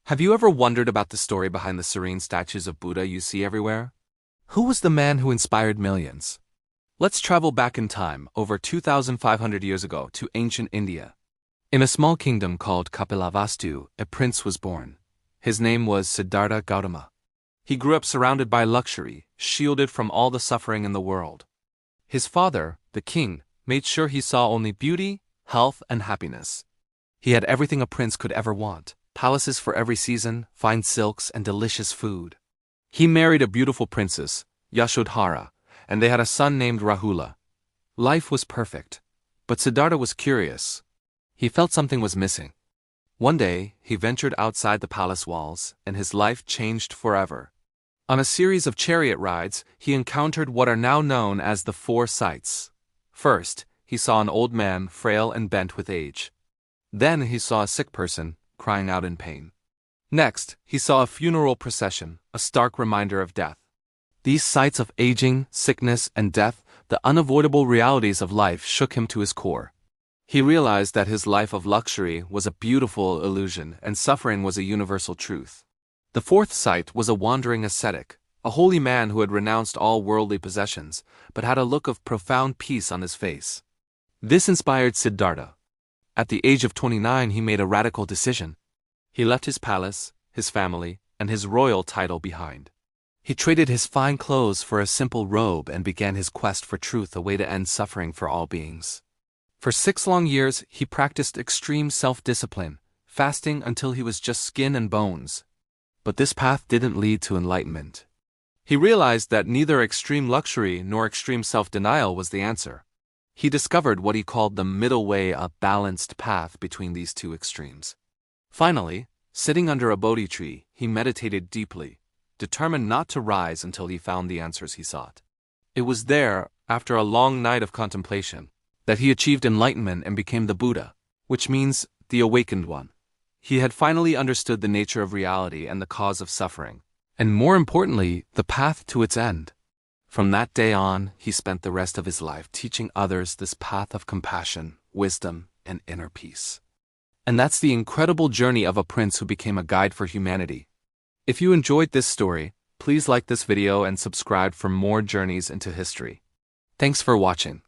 Have you ever wondered about the story behind the serene statues of Buddha you see everywhere? Who was the man who inspired millions? Let's travel back in time, over 2,500 years ago, to ancient India. In a small kingdom called Kapilavastu, a prince was born. His name was Siddhartha Gautama. He grew up surrounded by luxury, shielded from all the suffering in the world. His father, the king, made sure he saw only beauty, health, and happiness. He had everything a prince could ever want: palaces for every season, fine silks, and delicious food. He married a beautiful princess, Yashodhara, and they had a son named Rahula. Life was perfect, but Siddhartha was curious. He felt something was missing. One day, he ventured outside the palace walls, and his life changed forever. On a series of chariot rides, he encountered what are now known as the four sights. First, he saw an old man, frail and bent with age. Then he saw a sick person, crying out in pain. Next, he saw a funeral procession, a stark reminder of death. These sights of aging, sickness, and death, the unavoidable realities of life, shook him to his core. He realized that his life of luxury was a beautiful illusion and suffering was a universal truth. The fourth sight was a wandering ascetic, a holy man who had renounced all worldly possessions, but had a look of profound peace on his face. This inspired Siddhartha. At the age of 29, he made a radical decision. He left his palace, his family, and his royal title behind. He traded his fine clothes for a simple robe and began his quest for truth, a way to end suffering for all beings. For 6 long years, he practiced extreme self-discipline, fasting until he was just skin and bones. But this path didn't lead to enlightenment. He realized that neither extreme luxury nor extreme self-denial was the answer. He discovered what he called the middle way, a balanced path between these two extremes. Finally, sitting under a Bodhi tree, he meditated deeply, determined not to rise until he found the answers he sought. It was there, after a long night of contemplation, that he achieved enlightenment and became the Buddha, which means the awakened one. He had finally understood the nature of reality and the cause of suffering, and more importantly, the path to its end. From that day on, he spent the rest of his life teaching others this path of compassion, wisdom, and inner peace. And that's the incredible journey of a prince who became a guide for humanity. If you enjoyed this story, please like this video and subscribe for more journeys into history. Thanks for watching.